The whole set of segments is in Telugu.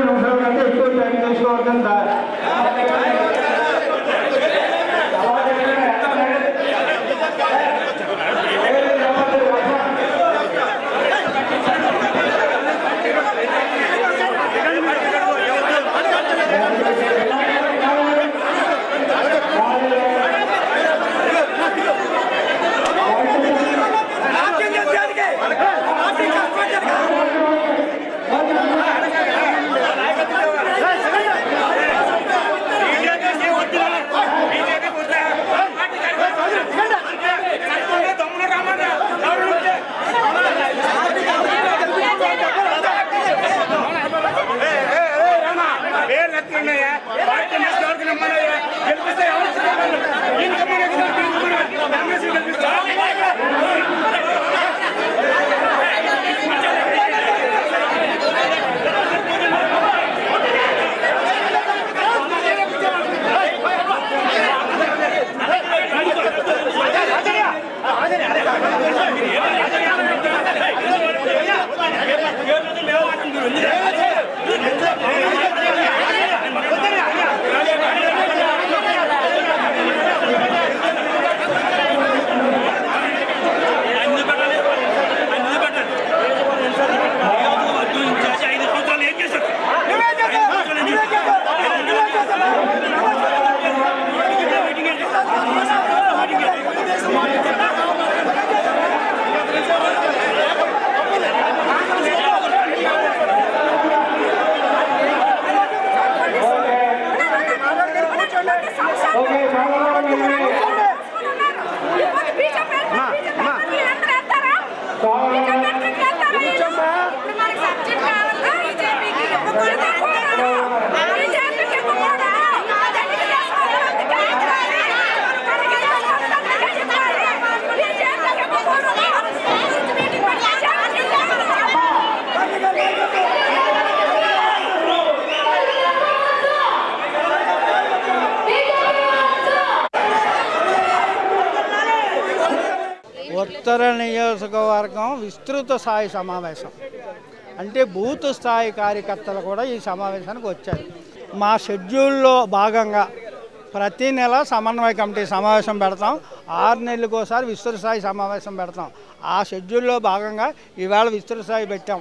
నిమిషాల కంటే ఎక్కువ టైం తీసుకోవద్దని ఉత్తర నియోజకవర్గం విస్తృత స్థాయి సమావేశం అంటే బూత్ స్థాయి కార్యకర్తలు కూడా ఈ సమావేశానికి వచ్చారు. మా షెడ్యూల్లో భాగంగా ప్రతి నెల సమన్వయ కమిటీ సమావేశం పెడతాం. 6 నెలలకు ఒకసారి విస్తృత స్థాయి సమావేశం పెడతాం. ఆ షెడ్యూల్లో భాగంగా ఈవేళ విస్తృత స్థాయి పెట్టాం.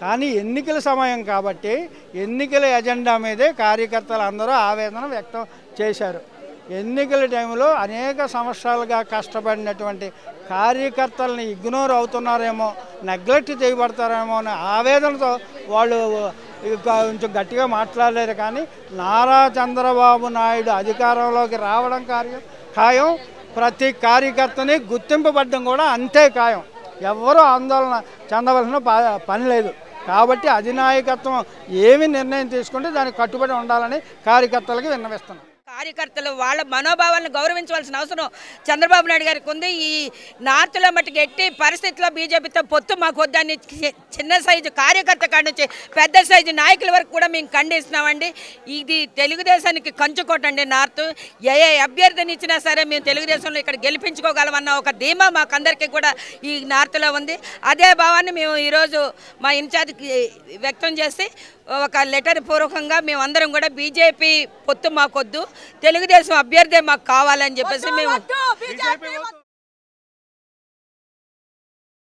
కానీ ఎన్నికల సమయం కాబట్టి ఎన్నికల ఎజెండా మీదే కార్యకర్తలు అందరూ ఆవేదన వ్యక్తం చేశారు. ఎన్నికల టైంలో అనేక సంవత్సరాలుగా కష్టపడినటువంటి కార్యకర్తలని ఇగ్నోర్ అవుతున్నారేమో, నెగ్లెక్ట్ చేయబడతారేమో అనే ఆవేదనతో వాళ్ళు కొంచెం గట్టిగా మాట్లాడలేరు. కానీ నారా చంద్రబాబు నాయుడు అధికారంలోకి రావడం ఖాయం. ప్రతి కార్యకర్తని గుర్తింపబడడం కూడా అంతే ఖాయం. ఎవరూ ఆందోళన చెందవలసిన పని లేదు. కాబట్టి అధినాయకత్వం ఏమి నిర్ణయం తీసుకుంటే దానికి కట్టుబడి ఉండాలని కార్యకర్తలకి విన్నవిస్తున్నాం. కార్యకర్తలు వాళ్ళ మనోభావాలను గౌరవించవలసిన అవసరం చంద్రబాబు నాయుడు గారికి ఉంది. ఈ నార్త్లో మట్టుకు ఎట్టి పరిస్థితుల్లో బీజేపీతో పొత్తు మాకు వద్దని చిన్న సైజు కార్యకర్త కాడి నుంచి పెద్ద సైజు నాయకుల వరకు కూడా మేము ఖండిస్తున్నామండి. ఇది తెలుగుదేశానికి కంచుకోటండి. నార్త్ ఏ అభ్యర్థిని ఇచ్చినా సరే మేము తెలుగుదేశంలో ఇక్కడ గెలిపించుకోగలమన్న ఒక ధీమా మాకందరికీ కూడా ఈ నార్త్లో ఉంది. అదే భావాన్ని మేము ఈరోజు మా ఇన్ఛార్జ్కి వ్యక్తం చేసి ఒక లెటర్ పూర్వకంగా మేమందరం కూడా బీజేపీ పొత్తు మాకొద్దు, తెలుగుదేశం అభ్యర్థే మాకు కావాలని చెప్పేసి మేము